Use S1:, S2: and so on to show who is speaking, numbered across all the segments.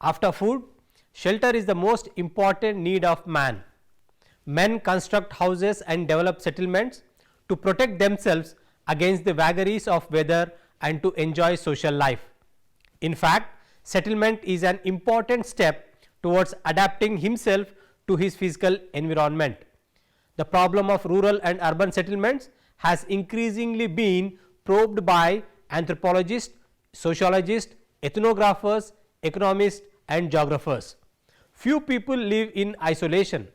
S1: After food, shelter is the most important need of man. Men construct houses and develop settlements to protect themselves against the vagaries of weather and to enjoy social life. In fact, settlement is an important step towards adapting himself to his physical environment. The problem of rural and urban settlements has increasingly been probed by anthropologists, sociologists, ethnographers, economists and geographers. Few people live in isolation.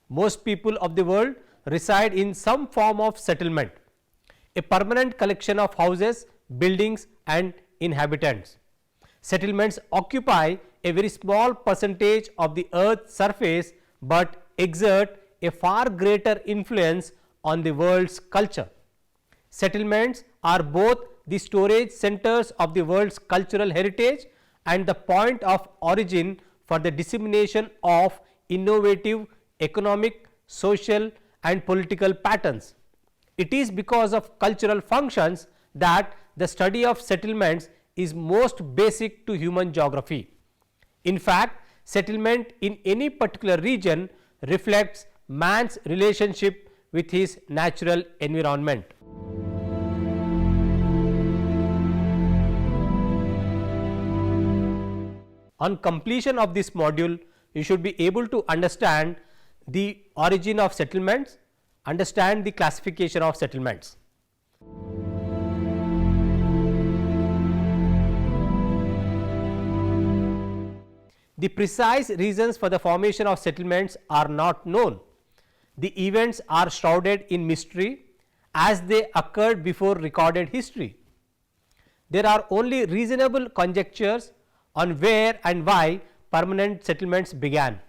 S1: Most people of the world reside in some form of settlement, a permanent collection of houses, buildings and inhabitants. Settlements occupy a very small percentage of the earth's surface, but exert a far greater influence on the world's culture. Settlements are both the storage centers of the world's cultural heritage and the point of origin for the dissemination of innovative economic, social and political patterns. It is because of cultural functions that the study of settlements is most basic to human geography. In fact, settlement in any particular region reflects man's relationship with his natural environment. On completion of this module, you should be able to understand the origin of settlements, understand the classification of settlements. The precise reasons for the formation of settlements are not known. The events are shrouded in mystery as they occurred before recorded history. There are only reasonable conjectures on where and why permanent settlements began.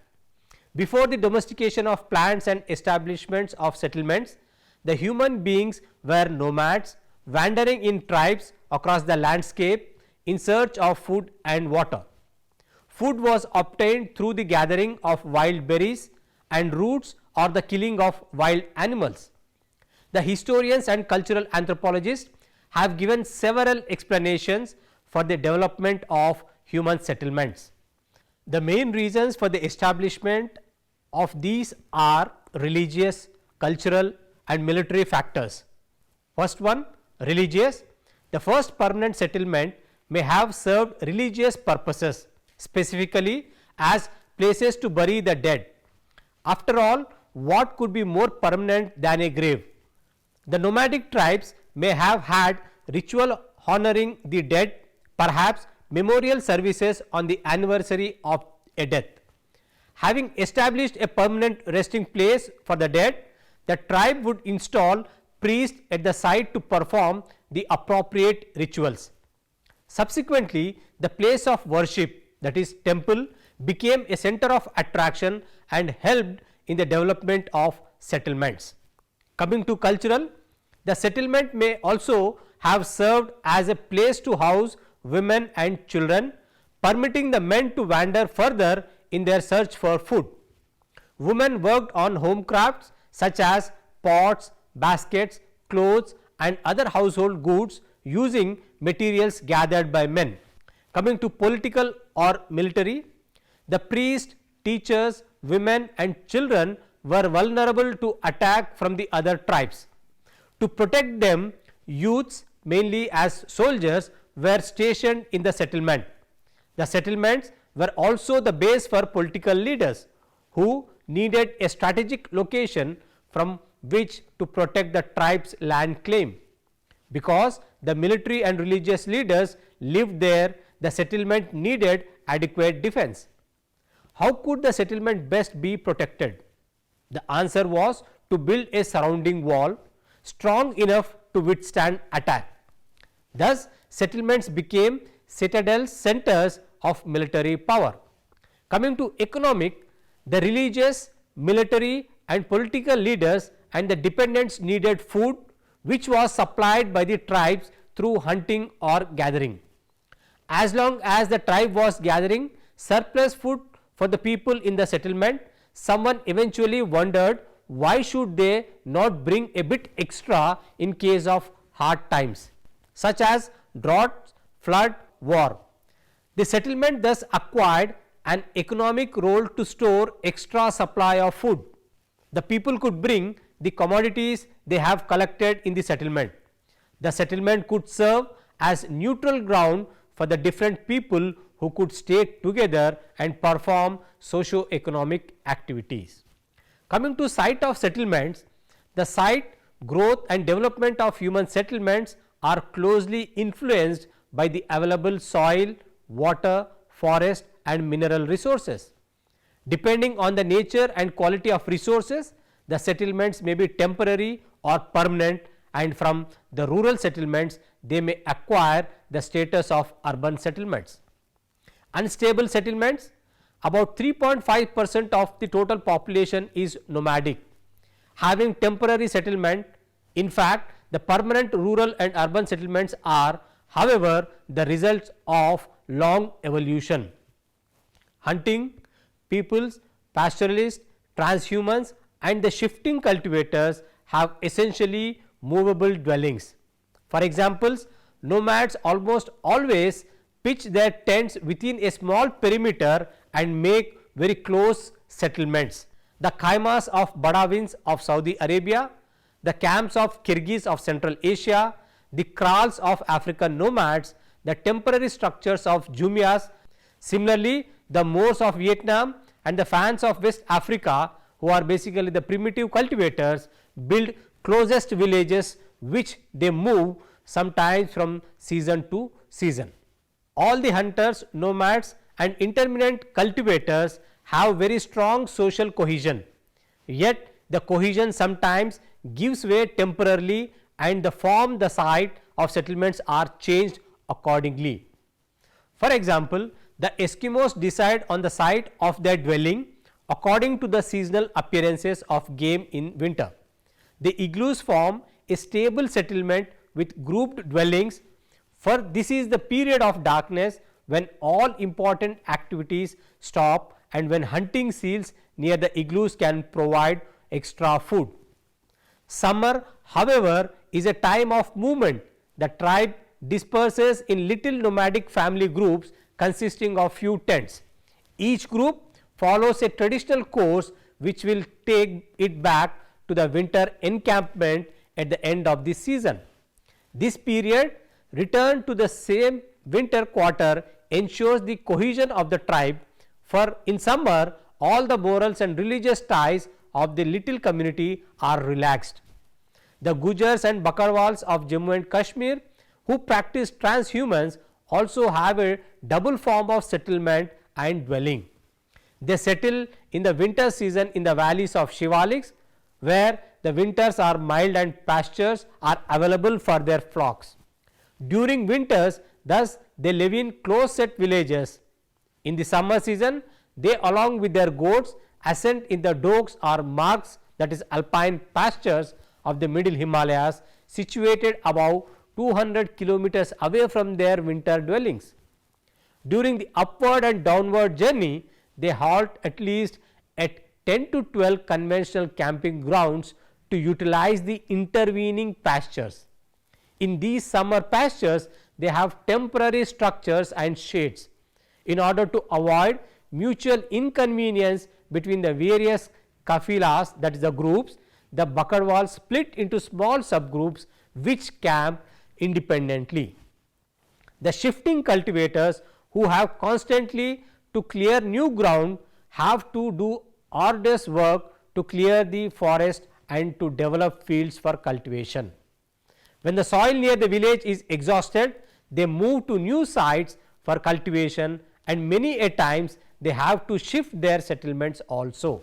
S1: Before the domestication of plants and establishments of settlements, the human beings were nomads wandering in tribes across the landscape in search of food and water. Food was obtained through the gathering of wild berries and roots or the killing of wild animals. The historians and cultural anthropologists have given several explanations for the development of human settlements. The main reasons for the establishment of these are religious, cultural and military factors. First one, religious. The first permanent settlement may have served religious purposes, specifically as places to bury the dead. After all, what could be more permanent than a grave? The nomadic tribes may have had ritual honoring the dead, perhaps memorial services on the anniversary of a death. Having established a permanent resting place for the dead, the tribe would install priests at the site to perform the appropriate rituals. Subsequently, the place of worship, that is temple, became a center of attraction and helped in the development of settlements. Coming to cultural, the settlement may also have served as a place to house women and children, permitting the men to wander further in their search for food. Women worked on home crafts such as pots, baskets, clothes and other household goods using materials gathered by men. Coming to political or military, the priests, teachers, women and children were vulnerable to attack from the other tribes. To protect them, youths, mainly as soldiers, were stationed in the settlement. The settlements were also the base for political leaders who needed a strategic location from which to protect the tribe's land claim. Because the military and religious leaders lived there, the settlement needed adequate defense. How could the settlement best be protected? The answer was to build a surrounding wall strong enough to withstand attack. Thus, settlements became citadel centers of military power. Coming to economic, the religious, military and political leaders and the dependents needed food, which was supplied by the tribes through hunting or gathering. As long as the tribe was gathering surplus food for the people in the settlement, someone eventually wondered why should they not bring a bit extra in case of hard times, such as drought, flood, war. The settlement thus acquired an economic role to store extra supply of food. The people could bring the commodities they have collected in the settlement. The settlement could serve as neutral ground for the different people who could stay together and perform socio-economic activities. Coming to site of settlements, the site, growth and development of human settlements are closely influenced by the available soil, water, forest and mineral resources. Depending on the nature and quality of resources, the settlements may be temporary or permanent, and from the rural settlements they may acquire the status of urban settlements. Unstable settlements, about 3.5% of the total population is nomadic. Having temporary settlement, in fact, the permanent rural and urban settlements are, however, the results of long evolution. Hunting, peoples, pastoralists, transhumans and the shifting cultivators have essentially movable dwellings. For examples, nomads almost always pitch their tents within a small perimeter and make very close settlements. The khaymas of Badawins of Saudi Arabia, the camps of Kyrgyz of Central Asia, the kraals of African nomads, the temporary structures of Jumiyas. Similarly, the Moors of Vietnam and the Fans of West Africa, who are basically the primitive cultivators, build closest villages which they move sometimes from season to season. All the hunters, nomads and intermittent cultivators have very strong social cohesion, yet the cohesion sometimes gives way temporarily and the site of settlements are changed accordingly. For example, the Eskimos decide on the site of their dwelling according to the seasonal appearances of game in winter. The igloos form a stable settlement with grouped dwellings, for this is the period of darkness when all important activities stop and when hunting seals near the igloos can provide extra food. Summer, however, is a time of movement. The tribe disperses in little nomadic family groups consisting of few tents. Each group follows a traditional course which will take it back to the winter encampment at the end of the season. This period, return to the same winter quarter, ensures the cohesion of the tribe, for in summer all the morals and religious ties of the little community are relaxed. The Gujars and Bakarwals of Jammu and Kashmir, who practice transhumans, also have a double form of settlement and dwelling. They settle in the winter season in the valleys of Shivaliks, where the winters are mild and pastures are available for their flocks. During winters, thus they live in close set villages. In the summer season, they along with their goats ascend in the dogs or margs, that is alpine pastures of the middle Himalayas, situated above 200 kilometers away from their winter dwellings. During the upward and downward journey, they halt at least at 10 to 12 conventional camping grounds to utilize the intervening pastures. In these summer pastures, they have temporary structures and shades. In order to avoid mutual inconvenience between the various kafilas, that is the groups, the Bakarwals split into small subgroups which camp independently. The shifting cultivators, who have constantly to clear new ground, have to do arduous work to clear the forest and to develop fields for cultivation. When the soil near the village is exhausted, they move to new sites for cultivation, and many a times they have to shift their settlements also.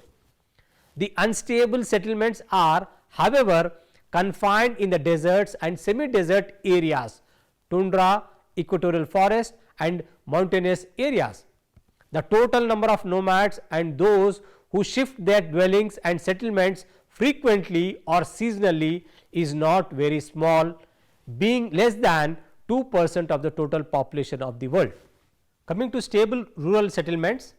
S1: The unstable settlements are, however, confined in the deserts and semi-desert areas, tundra, equatorial forest and mountainous areas. The total number of nomads and those who shift their dwellings and settlements frequently or seasonally is not very small, being less than 2% of the total population of the world. Coming to stable rural settlements,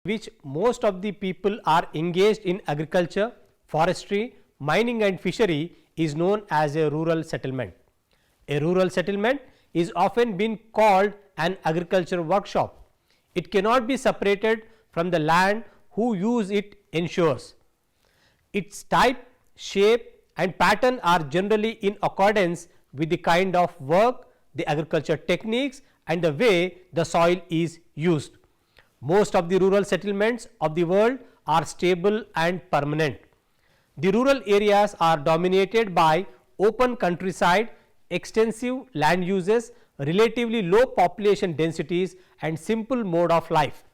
S1: which most of the people are engaged in agriculture, forestry, mining and fishery, is known as a rural settlement. A rural settlement is often been called an agriculture workshop. It cannot be separated from the land who use it ensures. Its type, shape and pattern are generally in accordance with the kind of work, the agriculture techniques and the way the soil is used. Most of the rural settlements of the world are stable and permanent. The rural areas are dominated by open countryside, extensive land uses, relatively low population densities and simple mode of life.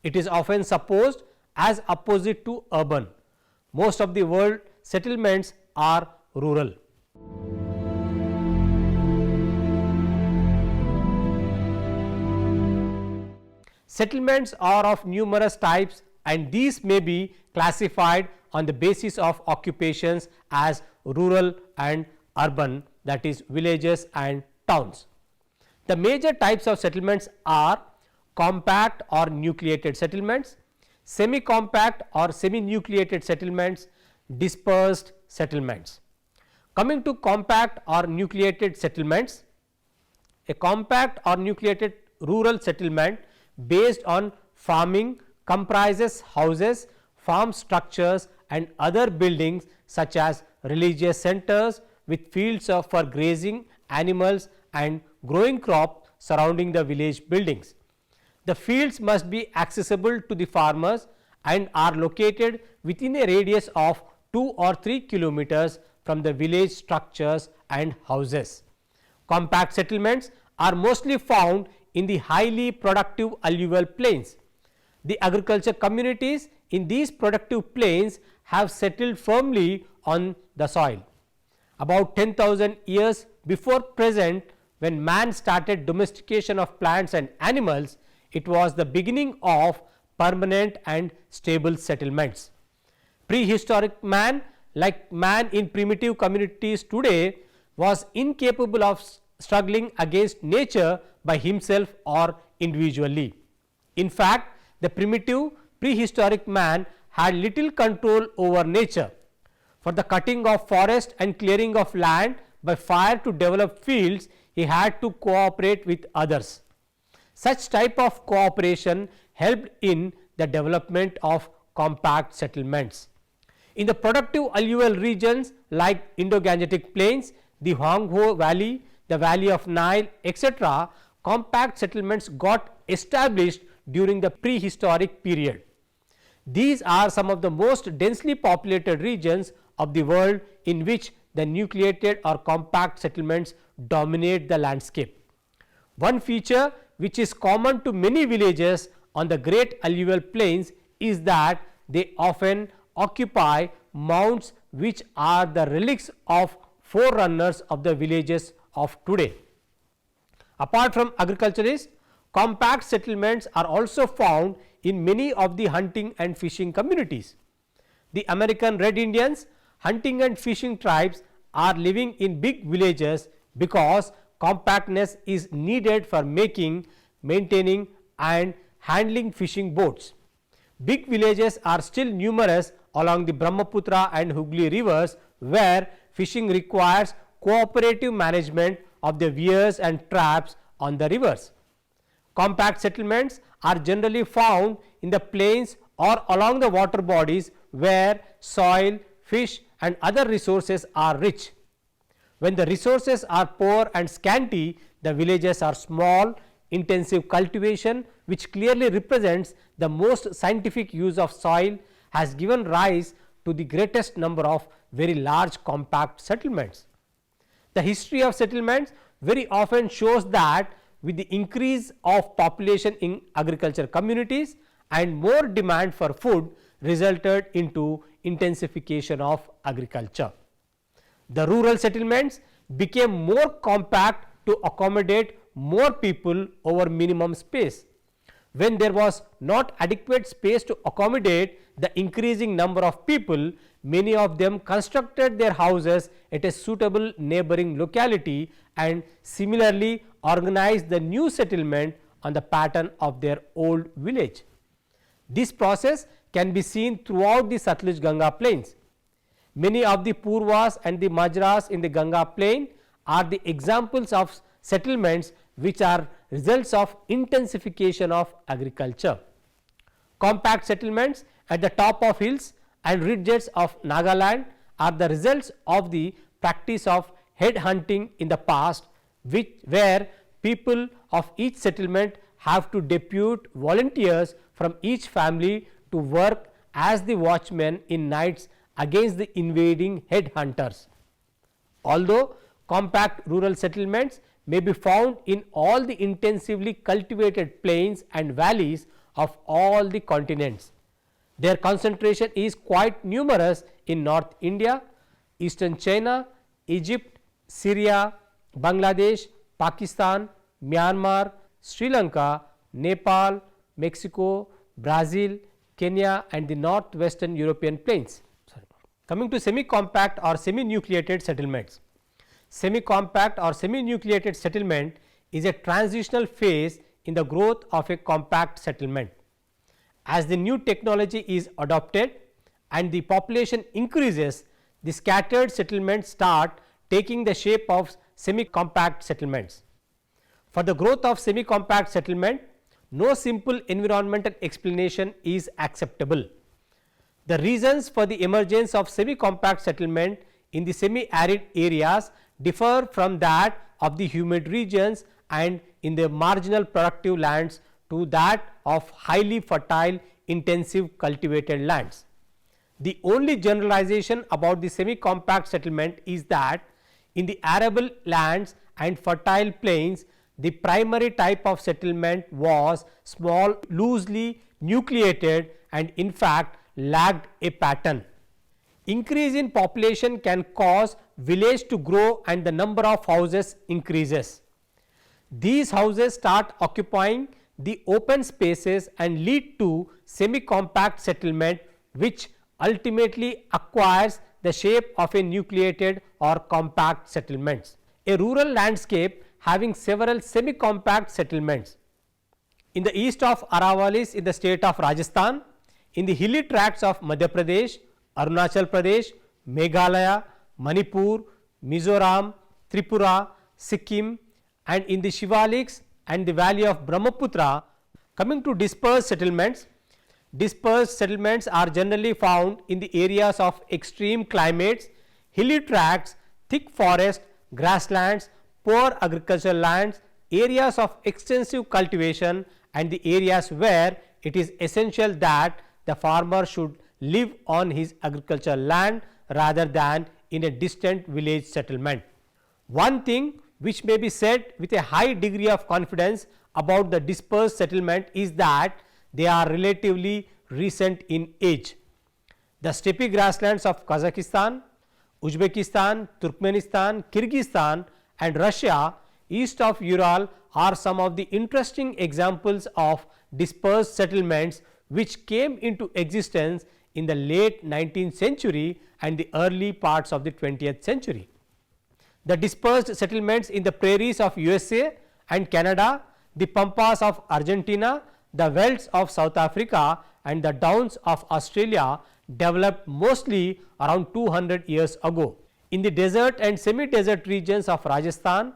S1: It is often supposed as opposite to urban. Most of the world settlements are rural. Settlements are of numerous types and these may be classified on the basis of occupations as rural and urban, that is villages and towns. The major types of settlements are compact or nucleated settlements, semi-compact or semi-nucleated settlements, dispersed settlements. Coming to compact or nucleated settlements, a compact or nucleated rural settlement based on farming comprises houses, farm structures and other buildings such as religious centers with fields for grazing animals and growing crop surrounding the village buildings. The fields must be accessible to the farmers and are located within a radius of 2 or 3 kilometers from the village structures and houses. Compact settlements are mostly found in the highly productive alluvial plains. The agriculture communities in these productive plains have settled firmly on the soil. About 10,000 years before present, when man started domestication of plants and animals, it was the beginning of permanent and stable settlements. Prehistoric man, like man in primitive communities today, was incapable of struggling against nature by himself or individually. In fact, the primitive prehistoric man had little control over nature. For the cutting of forest and clearing of land by fire to develop fields, he had to cooperate with others. Such type of cooperation helped in the development of compact settlements. In the productive alluvial regions like Indo-Gangetic plains, the Huanghe valley, the valley of Nile, etc., compact settlements got established during the prehistoric period. These are some of the most densely populated regions of the world in which the nucleated or compact settlements dominate the landscape. One feature which is common to many villages on the great alluvial plains is that they often occupy mounds which are the relics of forerunners of the villages of today. Apart from agriculturists, compact settlements are also found in many of the hunting and fishing communities. The American Red Indians, hunting and fishing tribes are living in big villages because compactness is needed for making, maintaining and handling fishing boats. Big villages are still numerous along the Brahmaputra and Hooghly rivers, where fishing requires cooperative management of the weirs and traps on the rivers. Compact settlements are generally found in the plains or along the water bodies where soil, fish and other resources are rich. When the resources are poor and scanty, the villages are small. Intensive cultivation, which clearly represents the most scientific use of soil, has given rise to the greatest number of very large compact settlements. The history of settlements very often shows that with the increase of population in agriculture communities and more demand for food resulted into intensification of agriculture. The rural settlements became more compact to accommodate more people over minimum space. When there was not adequate space to accommodate the increasing number of people, many of them constructed their houses at a suitable neighboring locality and similarly organized the new settlement on the pattern of their old village. This process can be seen throughout the Satluj-Ganga plains. Many of the Purvas and the Majras in the Ganga plain are the examples of settlements which are results of intensification of agriculture. Compact settlements at the top of hills and ridges of Nagaland are the results of the practice of head hunting in the past, where people of each settlement have to depute volunteers from each family to work as the watchmen in nights against the invading head hunters. Although compact rural settlements may be found in all the intensively cultivated plains and valleys of all the continents, their concentration is quite numerous in North India, Eastern China, Egypt, Syria, Bangladesh, Pakistan, Myanmar, Sri Lanka, Nepal, Mexico, Brazil, Kenya and the northwestern European plains. Coming to semi-compact or semi-nucleated settlements. Semi-compact or semi-nucleated settlement is a transitional phase in the growth of a compact settlement. As the new technology is adopted and the population increases, the scattered settlements start taking the shape of semi-compact settlements. For the growth of semi-compact settlement, no simple environmental explanation is acceptable. The reasons for the emergence of semi-compact settlement in the semi-arid areas differ from that of the humid regions and in the marginal productive lands to that of highly fertile intensive cultivated lands. The only generalization about the semi-compact settlement is that in the arable lands and fertile plains, the primary type of settlement was small, loosely nucleated and in fact lacked a pattern. Increase in population can cause village to grow and the number of houses increases. These houses start occupying the open spaces and lead to semi-compact settlement, which ultimately acquires the shape of a nucleated or compact settlements. A rural landscape having several semi-compact settlements. In the east of Aravallis in the state of Rajasthan, in the hilly tracts of Madhya Pradesh, Arunachal Pradesh, Meghalaya, Manipur, Mizoram, Tripura, Sikkim and in the Shivaliks and the valley of Brahmaputra. Coming to dispersed settlements, dispersed settlements are generally found in the areas of extreme climates, hilly tracts, thick forest, grasslands, poor agricultural lands, areas of extensive cultivation and the areas where it is essential that the farmer should live on his agricultural land rather than in a distant village settlement. One thing which may be said with a high degree of confidence about the dispersed settlement is that they are relatively recent in age. The steppe grasslands of Kazakhstan, Uzbekistan, Turkmenistan, Kyrgyzstan and Russia east of Ural are some of the interesting examples of dispersed settlements which came into existence in the late 19th century and the early parts of the 20th century. The dispersed settlements in the prairies of USA and Canada, the pampas of Argentina, the velds of South Africa and the downs of Australia developed mostly around 200 years ago. In the desert and semi-desert regions of Rajasthan,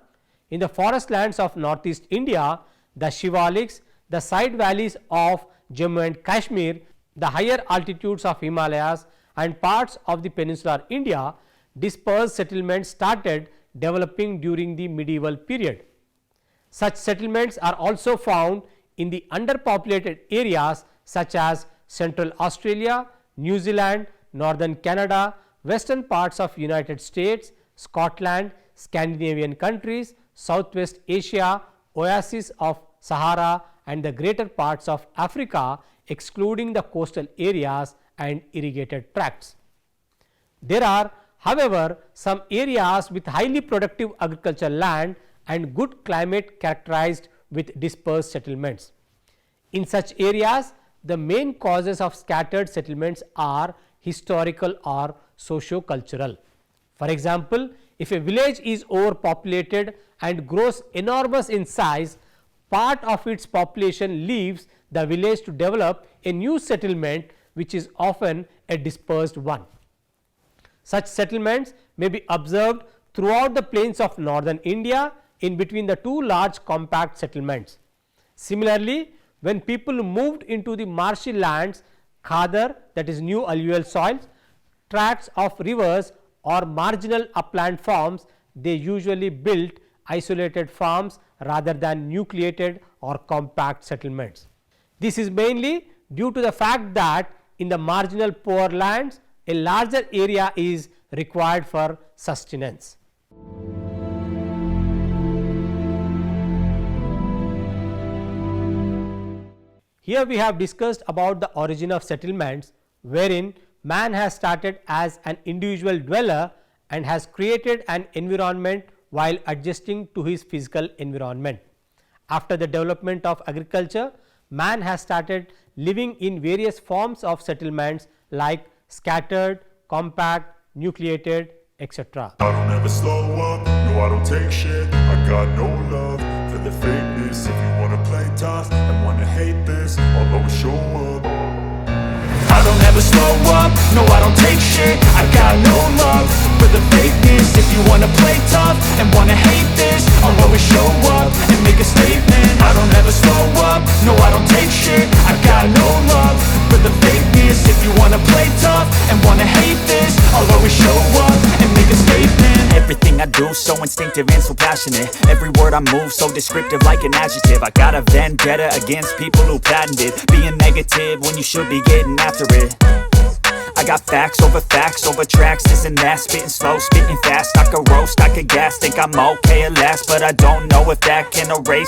S1: in the forest lands of northeast India, the Shivaliks, the side valleys of Jammu and Kashmir, the higher altitudes of Himalayas and parts of the peninsular India, dispersed settlements started developing during the medieval period. Such settlements are also found in the underpopulated areas such as Central Australia, New Zealand, Northern Canada, western parts of United States, Scotland, Scandinavian countries, Southwest Asia, oases of Sahara and the greater parts of Africa excluding the coastal areas and irrigated tracts. There are however some areas with highly productive agricultural land and good climate characterized with dispersed settlements. In such areas, the main causes of scattered settlements are historical or socio-cultural. For example, if a village is overpopulated and grows enormous in size, part of its population leaves the village to develop a new settlement which is often a dispersed one. Such settlements may be observed throughout the plains of northern India, in between the two large compact settlements. Similarly, when people moved into the marshy lands, khadar, that is new alluvial soils, tracts of rivers or marginal upland farms, they usually built isolated farms rather than nucleated or compact settlements. This is mainly due to the fact that in the marginal poor lands, a larger area is required for sustenance. Here we have discussed about the origin of settlements, wherein man has started as an individual dweller and has created an environment while adjusting to his physical environment. After the development of agriculture, man has started living in various forms of settlements like scattered, compact, nucleated, etc.
S2: I don't ever slow up, no I don't take shit. I got no love for the fakeness. If you wanna play tough and wanna hate this, I'll always show up. I don't ever slow up, no I don't take shit. I got no love for the fakeness. If you wanna play tough and wanna hate this, I'll always show up and make a statement. I don't ever slow up, no I don't take shit. I got no love for the fakeness. If you wanna play tough and wanna hate this, I'll always show up and make a statement.
S3: Everything I do so instinctive and so passionate. Every word I move so descriptive like an adjective. I got a vendetta against people who patented being negative when you should be getting after it. I got facts over tracks, this and that. Spitting slow, spitting fast, I could roast, I could gas. Think I'm okay at last, but I don't know if that can erase